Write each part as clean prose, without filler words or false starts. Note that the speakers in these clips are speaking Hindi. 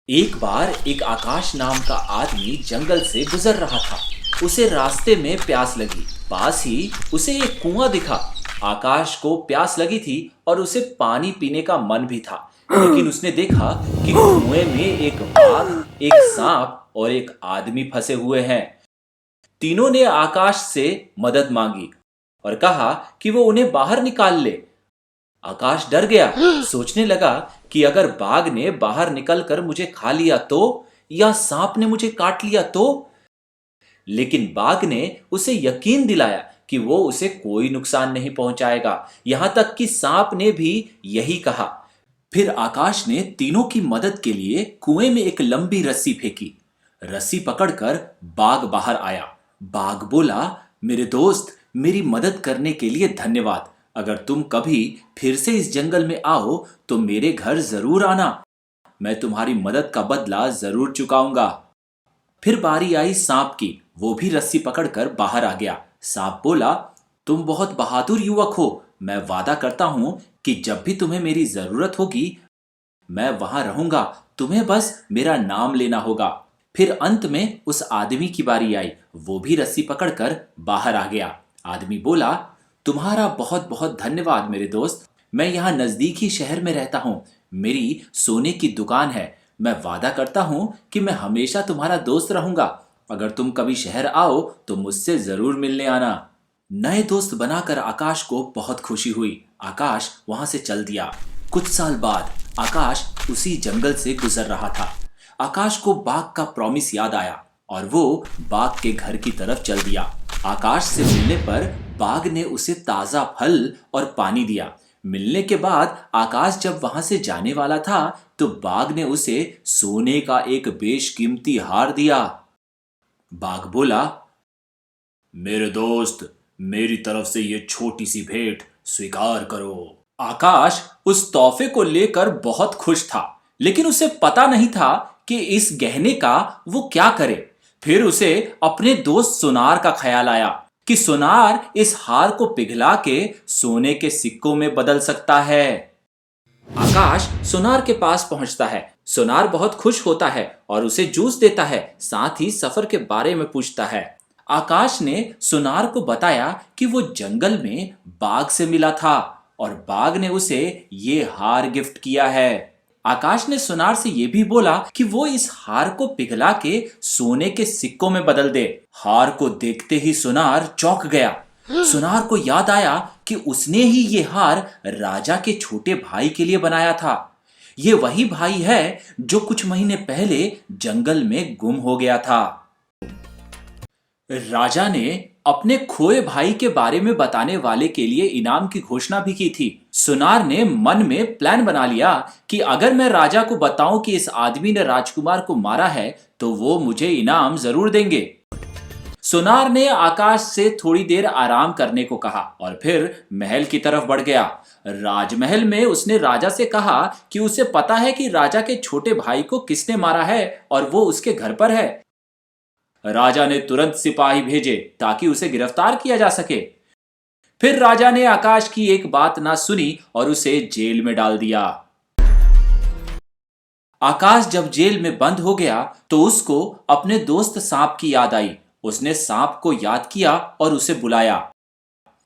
एक बार एक आकाश नाम का आदमी जंगल से गुजर रहा था। उसे रास्ते में प्यास लगी। पास ही उसे एक कुआं दिखा। आकाश को प्यास लगी थी और उसे पानी पीने का मन भी था। लेकिन उसने देखा कि कुएं में एक बाघ, एक सांप और एक आदमी फंसे हुए हैं। तीनों ने आकाश से मदद मांगी और कहा कि वो उन्हें बाहर निकाल ले। आकाश डर गया। सोचने लगा कि अगर बाघ ने बाहर निकलकर मुझे खा लिया तो, या सांप ने मुझे काट लिया तो। लेकिन बाघ ने उसे यकीन दिलाया कि वो उसे कोई नुकसान नहीं पहुंचाएगा। यहां तक कि सांप ने भी यही कहा। फिर आकाश ने तीनों की मदद के लिए कुएं में एक लंबी रस्सी फेंकी। रस्सी पकड़कर बाघ बाहर आया। बाघ बोला, मेरे दोस्त, मेरी मदद करने के लिए धन्यवाद। अगर तुम कभी फिर से इस जंगल में आओ तो मेरे घर जरूर आना। मैं तुम्हारी मदद का बदला जरूर चुकाऊंगा। फिर बारी आई सांप की। वो भी रस्सी पकड़कर बाहर आ गया। सांप बोला, तुम बहुत बहादुर युवक हो। मैं वादा करता हूं कि जब भी तुम्हें मेरी जरूरत होगी मैं वहां रहूंगा। तुम्हें बस मेरा नाम लेना होगा। फिर अंत में उस आदमी की बारी आई। वो भी रस्सी पकड़कर बाहर आ गया। आदमी बोला, तुम्हारा बहुत बहुत धन्यवाद मेरे दोस्त। मैं यहाँ नजदीक ही शहर में रहता हूँ। मेरी सोने की दुकान है। मैं वादा करता हूँ कि मैं हमेशा तुम्हारा दोस्त रहूंगा। अगर तुम कभी शहर आओ तो मुझसे जरूर मिलने आना। नए दोस्त बनाकर आकाश को बहुत खुशी हुई। आकाश वहां से चल दिया। कुछ साल बाद आकाश उसी जंगल से गुजर रहा था। आकाश को बाघ का प्रॉमिस याद आया और वो बाघ के घर की तरफ चल दिया। आकाश से मिलने पर बाघ ने उसे ताजा फल और पानी दिया। मिलने के बाद आकाश जब वहां से जाने वाला था तो बाघ ने उसे सोने का एक बेशकीमती हार दिया। बाघ बोला, मेरे दोस्त, मेरी तरफ से ये छोटी सी भेंट स्वीकार करो। आकाश उस तोहफे को लेकर बहुत खुश था, लेकिन उसे पता नहीं था कि इस गहने का वो क्या करे। फिर उसे अपने दोस्त सोनार का ख्याल आया कि सोनार इस हार को पिघला के सोने के सिक्कों में बदल सकता है। आकाश सोनार के पास पहुंचता है। सोनार बहुत खुश होता है और उसे जूस देता है, साथ ही सफर के बारे में पूछता है। आकाश ने सोनार को बताया कि वो जंगल में बाघ से मिला था और बाघ ने उसे ये हार गिफ्ट किया है। आकाश ने सोनार से यह भी बोला कि वो इस हार को पिघला के सोने के सिक्कों में बदल दे। हार को देखते ही सोनार चौंक गया। सोनार को याद आया कि उसने ही ये हार राजा के छोटे भाई के लिए बनाया था। ये वही भाई है जो कुछ महीने पहले जंगल में गुम हो गया था। राजा ने अपने खोए भाई के बारे में बताने वाले के लिए इनाम की घोषणा भी की थी। सोनार ने मन में प्लान बना लिया कि अगर मैं राजा को बताऊं कि इस आदमी ने राजकुमार को मारा है तो वो मुझे इनाम जरूर देंगे। सोनार ने आकाश से थोड़ी देर आराम करने को कहा और फिर महल की तरफ बढ़ गया। राजमहल में उसने राजा से कहा कि उसे पता है कि राजा के छोटे भाई को किसने मारा है और वो उसके घर पर है। राजा ने तुरंत सिपाही भेजे ताकि उसे गिरफ्तार किया जा सके। फिर राजा ने आकाश की एक बात ना सुनी और उसे जेल में डाल दिया। आकाश जब जेल में बंद हो गया तो उसको अपने दोस्त सांप की याद आई। उसने सांप को याद किया और उसे बुलाया।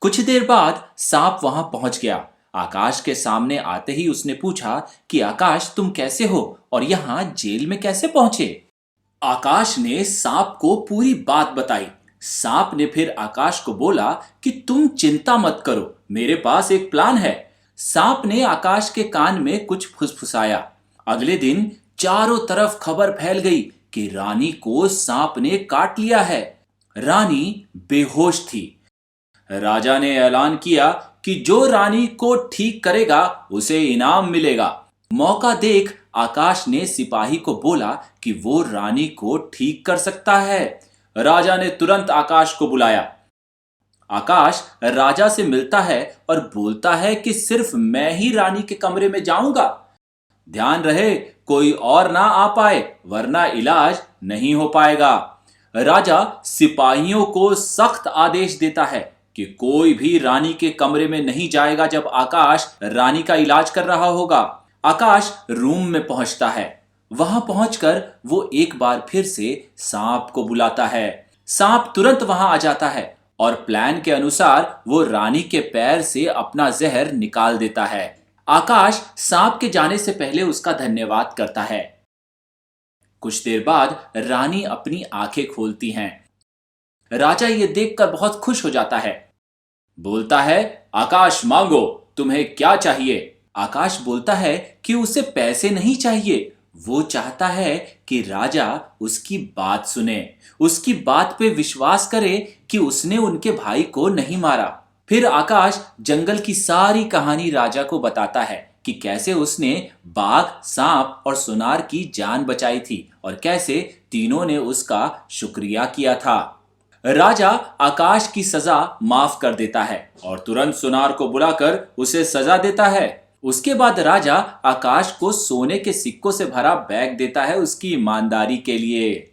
कुछ देर बाद सांप वहां पहुंच गया। आकाश के सामने आते ही उसने पूछा कि आकाश, तुम कैसे हो और यहां जेल में कैसे पहुंचे? आकाश ने सांप को पूरी बात बताई। सांप ने फिर आकाश को बोला कि तुम चिंता मत करो, मेरे पास एक प्लान है। सांप ने आकाश के कान में कुछ फुसफुसाया। अगले दिन चारों तरफ खबर फैल गई कि रानी को सांप ने काट लिया है। रानी बेहोश थी। राजा ने ऐलान किया कि जो रानी को ठीक करेगा उसे इनाम मिलेगा। मौका देख आकाश ने सिपाही को बोला कि वो रानी को ठीक कर सकता है। राजा ने तुरंत आकाश को बुलाया। आकाश राजा से मिलता है और बोलता है कि सिर्फ मैं ही रानी के कमरे में जाऊंगा। ध्यान रहे कोई और ना आ पाए, वरना इलाज नहीं हो पाएगा। राजा सिपाहियों को सख्त आदेश देता है कि कोई भी रानी के कमरे में नहीं जाएगा जब आकाश रानी का इलाज कर रहा होगा। आकाश रूम में पहुंचता है। वहां पहुंचकर वो एक बार फिर से सांप को बुलाता है। सांप तुरंत वहां आ जाता है और प्लान के अनुसार वो रानी के पैर से अपना जहर निकाल देता है। आकाश सांप के जाने से पहले उसका धन्यवाद करता है। कुछ देर बाद रानी अपनी आंखें खोलती हैं। राजा ये देखकर बहुत खुश हो जाता है। बोलता है, आकाश मांगो, तुम्हें क्या चाहिए? आकाश बोलता है कि उसे पैसे नहीं चाहिए। वो चाहता है कि राजा उसकी बात सुने, उसकी बात पे विश्वास करे कि उसने उनके भाई को नहीं मारा। फिर आकाश जंगल की सारी कहानी राजा को बताता है कि कैसे उसने बाघ, सांप और सुनार की जान बचाई थी और कैसे तीनों ने उसका शुक्रिया किया था। राजा आकाश की सजा माफ कर देता है और तुरंत सुनार को बुलाकर उसे सजा देता है। उसके बाद राजा आकाश को सोने के सिक्कों से भरा बैग देता है उसकी ईमानदारी के लिए।